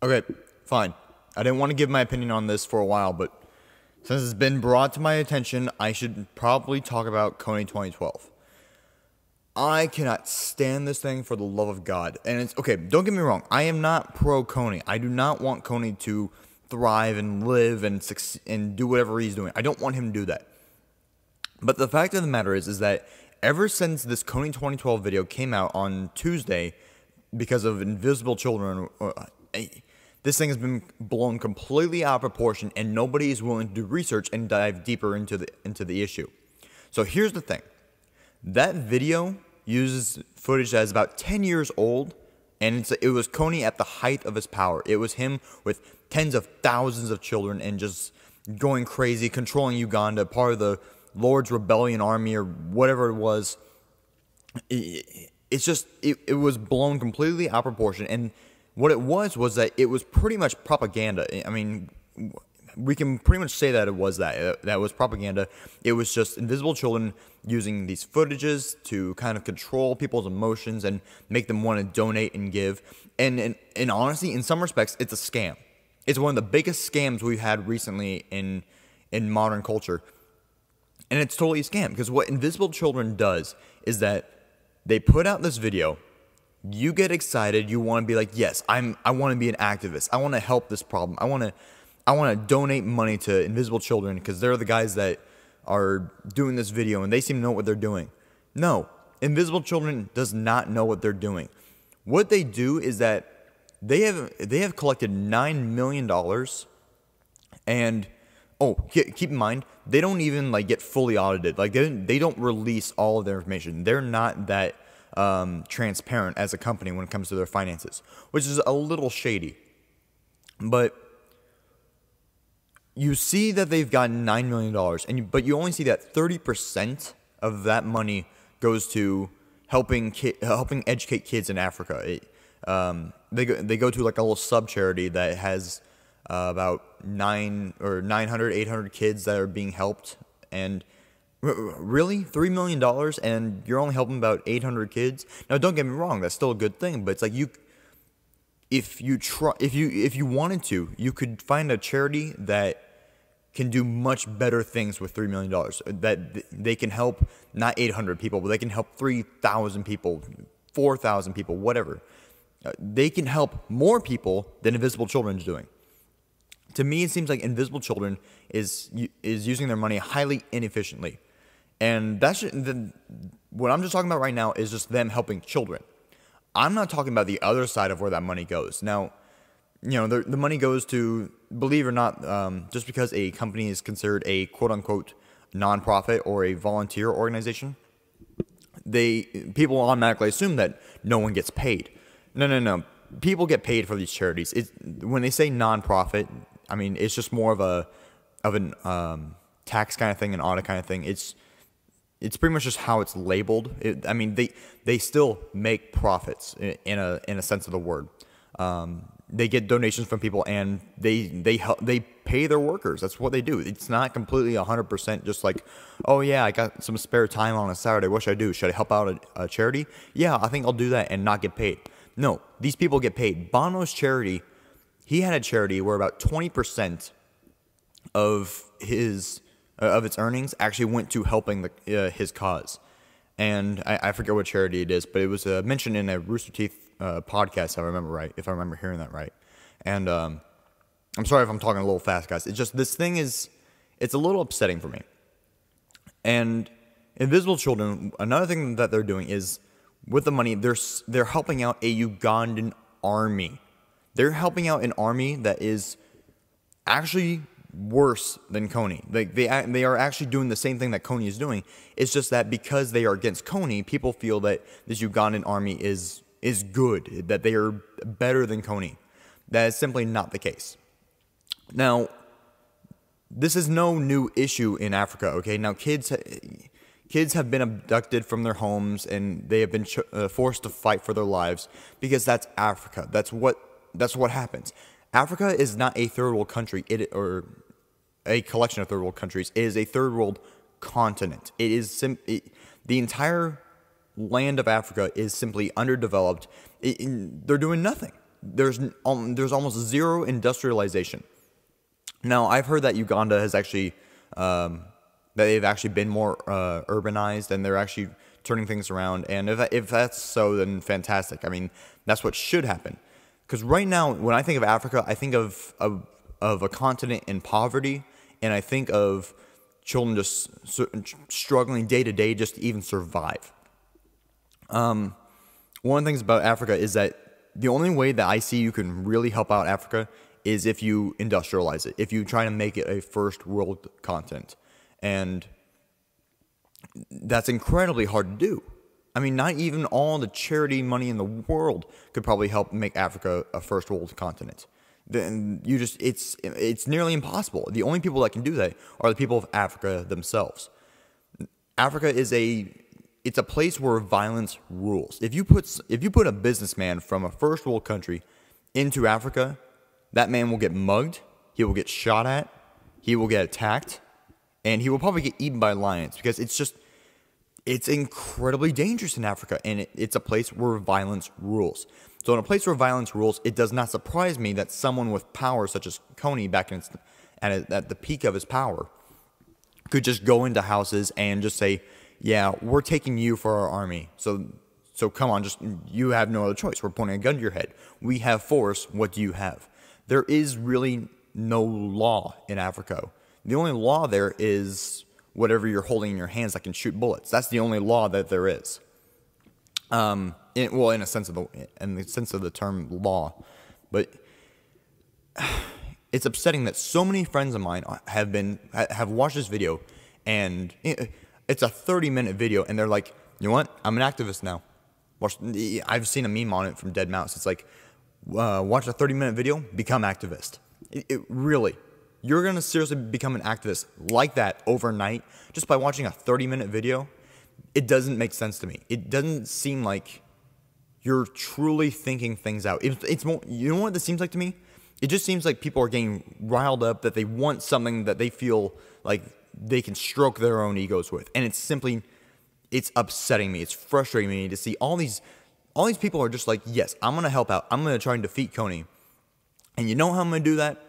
Okay, fine. I didn't want to give my opinion on this for a while, but since it's been brought to my attention, I should probably talk about Kony 2012. I cannot stand this thing for the love of God. And it's okay, don't get me wrong. I am not pro Kony. I do not want Kony to thrive and live and succeed and do whatever he's doing. I don't want him to do that. But the fact of the matter is that ever since this Kony 2012 video came out on Tuesday, because of invisible children, this thing has been blown completely out of proportion, and nobody is willing to do research and dive deeper into the issue. So here's the thing: that video uses footage that is about 10 years old, and it was Kony at the height of his power. It was him with tens of thousands of children and just going crazy, controlling Uganda, part of the Lord's Rebellion Army or whatever it was. It was blown completely out of proportion, and what it was that it was pretty much propaganda. I mean, we can pretty much say that it was that was propaganda. It was just invisible children using these footages to kind of control people's emotions and make them want to donate and give. And honestly, in some respects, it's a scam. It's one of the biggest scams we've had recently in modern culture. And it's totally a scam, because what Invisible Children does is that they put out this video, you get excited, you want to be like, yes, I want to be an activist, I want to help this problem, I want to donate money to Invisible Children because they're the guys that are doing this video and they seem to know what they're doing. No, Invisible Children does not know what they're doing. What they do is that they have collected $9 million, and keep in mind, they don't even get fully audited. They don't release all of their information. They're not that transparent as a company when it comes to their finances, which is a little shady. But you see that they've gotten $9 million, but you only see that 30% of that money goes to helping educate kids in Africa. They go to a little sub charity that has about 900, 800 kids that are being helped, and really $3 million, and you're only helping about 800 kids. Now, don't get me wrong, that's still a good thing, but it's like if you wanted to, you could find a charity that can do much better things with $3 million. That they can help not 800 people, but they can help 3,000 people, 4,000 people, whatever. They can help more people than Invisible Children is doing. To me, it seems like Invisible Children is using their money highly inefficiently. And what I'm just talking about right now is just them helping children. I'm not talking about the other side of where that money goes. Now, the money goes to, believe it or not, just because a company is considered a quote-unquote nonprofit or a volunteer organization, people automatically assume that no one gets paid. No. People get paid for these charities. When they say nonprofit, I mean, it's just more of an tax kind of thing, an audit kind of thing. It's pretty much just how it's labeled. I mean, they still make profits in a sense of the word. They get donations from people, and they pay their workers. That's what they do. It's not completely 100% just like, oh yeah, I got some spare time on a Saturday. What should I do? Should I help out a charity? Yeah, I think I'll do that and not get paid. No, these people get paid. Bono's charity, he had a charity where about 20% of its earnings actually went to helping his cause. And I forget what charity it is, but it was mentioned in a Rooster Teeth podcast, if I remember hearing that right. And I'm sorry if I'm talking a little fast, guys. It's just, this thing it's a little upsetting for me. And Invisible Children, another thing that they're doing is, with the money, they're helping out a Ugandan army. They're helping out an army that is actually worse than Kony. They are actually doing the same thing that Kony is doing. It's just that because they are against Kony, people feel that this Ugandan army is good, that they are better than Kony. That is simply not the case. Now, this is no new issue in Africa, okay? Now, kids have been abducted from their homes, and they have been forced to fight for their lives, because that's Africa. That's what happens. Africa is not a third world country, or a collection of third world countries. It is a third world continent. It is the entire land of Africa is simply underdeveloped. They're doing nothing. there's almost zero industrialization. Now, I've heard that Uganda has actually, that they've actually been more urbanized, and they're actually turning things around. And if that's so, then fantastic. I mean, that's what should happen. Because right now, when I think of Africa, I think of a continent in poverty, and I think of children just struggling day to day just to even survive. One of the things about Africa is that the only way that I see you can really help out Africa is if you industrialize it, if you try to make it a first world continent. And that's incredibly hard to do. I mean, not even all the charity money in the world could probably help make Africa a first world continent. Then it's nearly impossible. The only people that can do that are the people of Africa themselves. Africa is it's a place where violence rules. If you put a businessman from a first world country into Africa, that man will get mugged, he will get shot at, he will get attacked, and he will probably get eaten by lions, because it's incredibly dangerous in Africa, and it's a place where violence rules. So in a place where violence rules, it does not surprise me that someone with power, such as Kony back at the peak of his power, could just go into houses and just say, yeah, we're taking you for our army. So come on, you have no other choice. We're pointing a gun to your head. We have force. What do you have? There is really no law in Africa. The only law there is whatever you're holding in your hands that can shoot bullets. That's the only law that there is. In the sense of the term law, but it's upsetting that so many friends of mine have watched this video, and it's a 30-minute video, and they're like, you know what? I'm an activist now. I've seen a meme on it from Dead Mouse. It's like, watch a 30-minute video, become activist. Really, you're gonna seriously become an activist like that overnight just by watching a 30-minute video? It doesn't make sense to me. It doesn't seem like you're truly thinking things out. It's more, you know what this seems like to me? It just seems like people are getting riled up, that they want something that they feel like they can stroke their own egos with. And it's upsetting me. It's frustrating me to see all these people are just like, yes, I'm going to help out. I'm going to try and defeat Kony. And you know how I'm going to do that?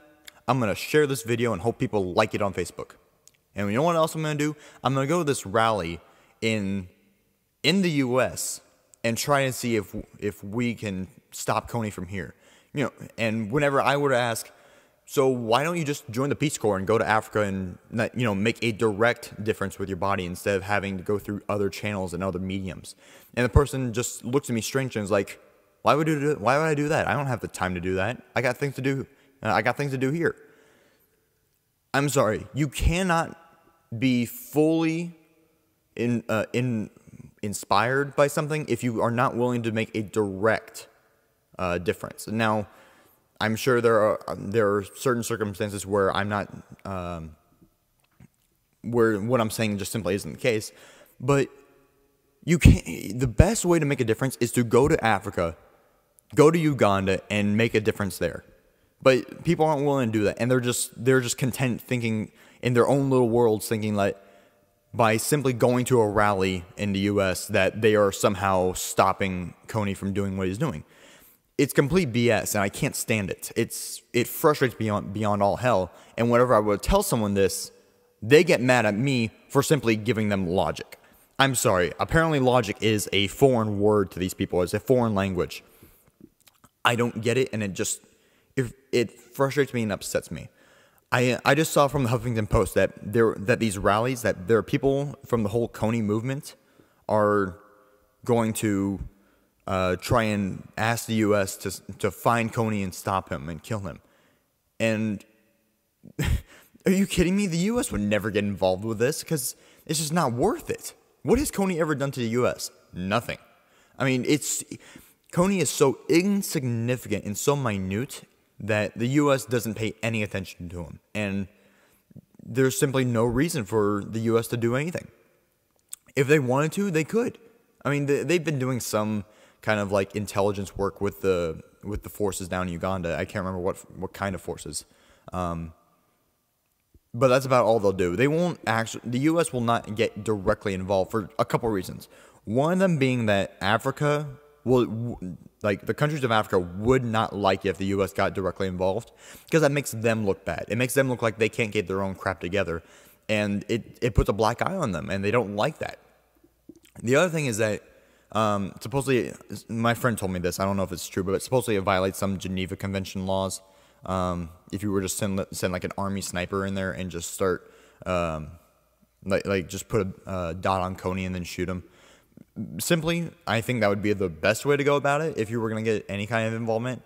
I'm going to share this video and hope people like it on Facebook. And you know what else I'm going to do? I'm going to go to this rally in the U.S. and try and see if we can stop Kony from here. You know, and whenever I were to ask, so why don't you just join the Peace Corps and go to Africa and, you know, make a direct difference with your body instead of having to go through other channels and other mediums? And the person just looks at me strange and is like, why would I do that? I don't have the time to do that. I got things to do. I got things to do here. I'm sorry. You cannot be fully inspired by something if you are not willing to make a direct difference. Now, I'm sure there are certain circumstances where I'm not, where what I'm saying just simply isn't the case. But the best way to make a difference is to go to Africa, go to Uganda, and make a difference there. But people aren't willing to do that, and they're just content thinking in their own little worlds, thinking like by simply going to a rally in the U.S. that they are somehow stopping Kony from doing what he's doing. It's complete BS, and I can't stand it. It frustrates beyond all hell. And whenever I would tell someone this, they get mad at me for simply giving them logic. I'm sorry. Apparently, logic is a foreign word to these people. It's a foreign language. I don't get it, and it frustrates me and upsets me. I just saw from the Huffington Post that these rallies, that there are people from the whole Kony movement are going to try and ask the U.S. to find Kony and stop him and kill him. And are you kidding me? The U.S. would never get involved with this because it's just not worth it. What has Kony ever done to the U.S.? Nothing. I mean, Kony is so insignificant and so minute that the U.S. doesn't pay any attention to him. And there's simply no reason for the U.S. to do anything. If they wanted to, they could. I mean, they've been doing some kind of like intelligence work with the forces down in Uganda. I can't remember what kind of forces. But that's about all they'll do. They won't actually, the U.S. will not get directly involved for a couple reasons. One of them being that Africa like the countries of Africa would not like it if the U.S. got directly involved, because that makes them look bad. It makes them look like they can't get their own crap together, and it puts a black eye on them, and they don't like that. The other thing is that supposedly, my friend told me this. I don't know if it's true, but supposedly it violates some Geneva Convention laws. If you were to send like an army sniper in there and just start just put a dot on Kony and then shoot him. Simply, I think that would be the best way to go about it if you were going to get any kind of involvement.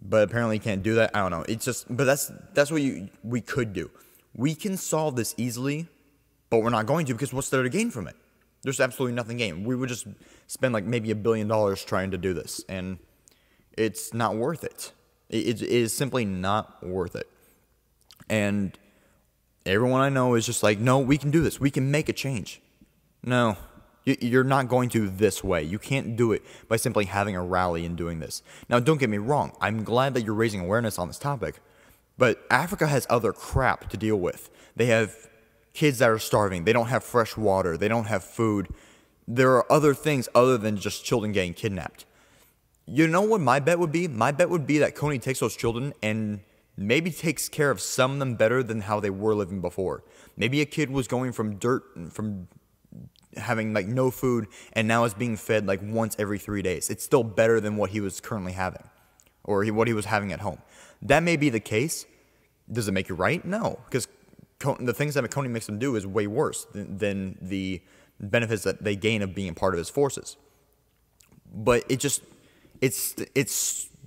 But apparently you can't do that. I don't know. It's just, but that's what we could do. We can solve this easily, but we're not going to, because what's there to gain from it? There's absolutely nothing gained. We would just spend like maybe $1 billion trying to do this, and it's not worth it. It is simply not worth it. And everyone I know is just like, no, we can do this. We can make a change. No, you're not going to this way. You can't do it by simply having a rally and doing this. Now, don't get me wrong. I'm glad that you're raising awareness on this topic, but Africa has other crap to deal with. They have kids that are starving. They don't have fresh water. They don't have food. There are other things other than just children getting kidnapped. You know what my bet would be? My bet would be that Kony takes those children and maybe takes care of some of them better than how they were living before. Maybe a kid was going from having like no food, and now is being fed like once every 3 days. It's still better than what he was currently having, or what he was having at home. That may be the case. Does it make it right? No, because the things that Kony makes them do is way worse than the benefits that they gain of being a part of his forces. But it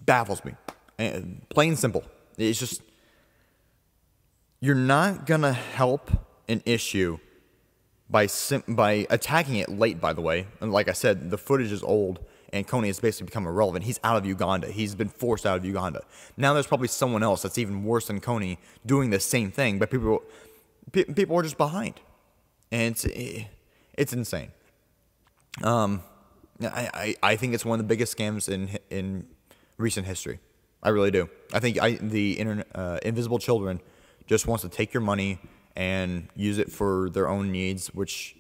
baffles me, and plain and simple. It's just, you're not gonna help an issue by attacking it late. By the way, and like I said, the footage is old, and Kony has basically become irrelevant. He's out of Uganda. He's been forced out of Uganda. Now there's probably someone else that's even worse than Kony doing the same thing, but people are just behind, and it's insane. I think it's one of the biggest scams in recent history. I really do. I think the Invisible Children just wants to take your money and use it for their own needs, which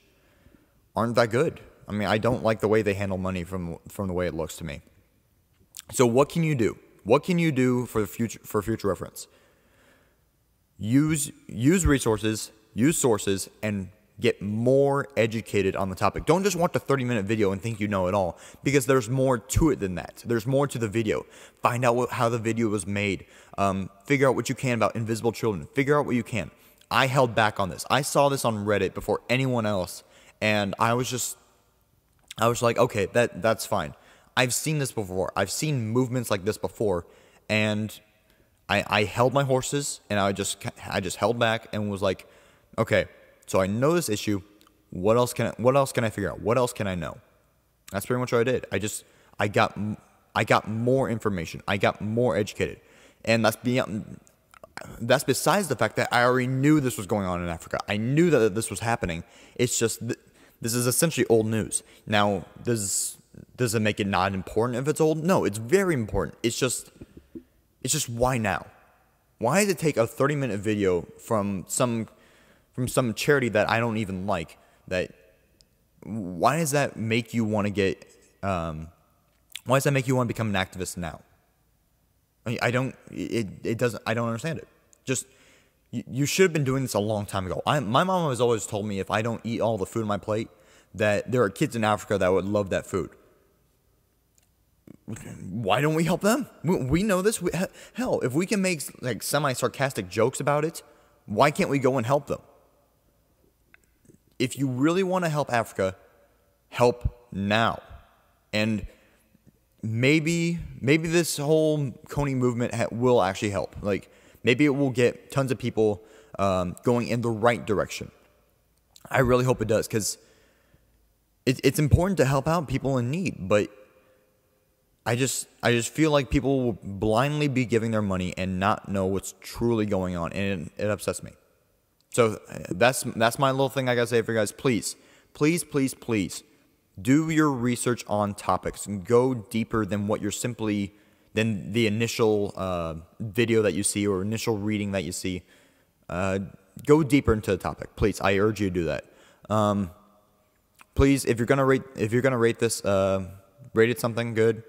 aren't that good. I mean, I don't like the way they handle money from the way it looks to me. So what can you do? What can you do for future reference? Use resources, use sources, and get more educated on the topic. Don't just watch a 30-minute video and think you know it all, because there's more to it than that. There's more to the video. Find out how the video was made. Figure out what you can about invisible children. Figure out what you can. I held back on this. I saw this on Reddit before anyone else, and I was like, okay, that's fine. I've seen this before. I've seen movements like this before, and I held my horses, and I just held back and was like, okay, so I know this issue. What else can I figure out? What else can I know? That's pretty much what I did. I got more information. I got more educated, and that's besides the fact that I already knew this was going on in Africa. I knew that this was happening. It's just this is essentially old news. Now, does it make it not important if it's old? No, it's very important. It's just why now? Why does it take a 30-minute video from some charity that I don't even like? Why does that make you want to get? Why does that make you want to become an activist now? I don't understand it. Just, you should have been doing this a long time ago. My mom has always told me if I don't eat all the food on my plate, that there are kids in Africa that would love that food. Why don't we help them? We know this. Hell, if we can make like semi-sarcastic jokes about it, why can't we go and help them? If you really want to help Africa, help now. And maybe this whole Kony movement will actually help. Like, maybe it will get tons of people going in the right direction. I really hope it does, because it's important to help out people in need. But I just feel like people will blindly be giving their money and not know what's truly going on, and it upsets me. So that's my little thing I gotta say for you guys. Please, please, please, please, do your research on topics and go deeper than than the initial video that you see or initial reading that you see. Go deeper into the topic, please. I urge you to do that. Please, if you're gonna rate this rated something good.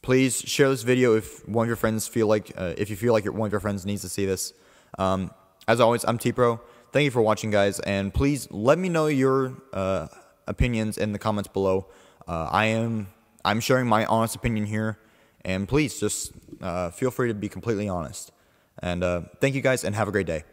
Please share this video if one of your friends feel like, if you feel like one of your friends needs to see this. As always, I'm T-Pro. Thank you for watching, guys, and please let me know your opinions in the comments below. I'm sharing my honest opinion here, and please just feel free to be completely honest. And thank you guys, and have a great day.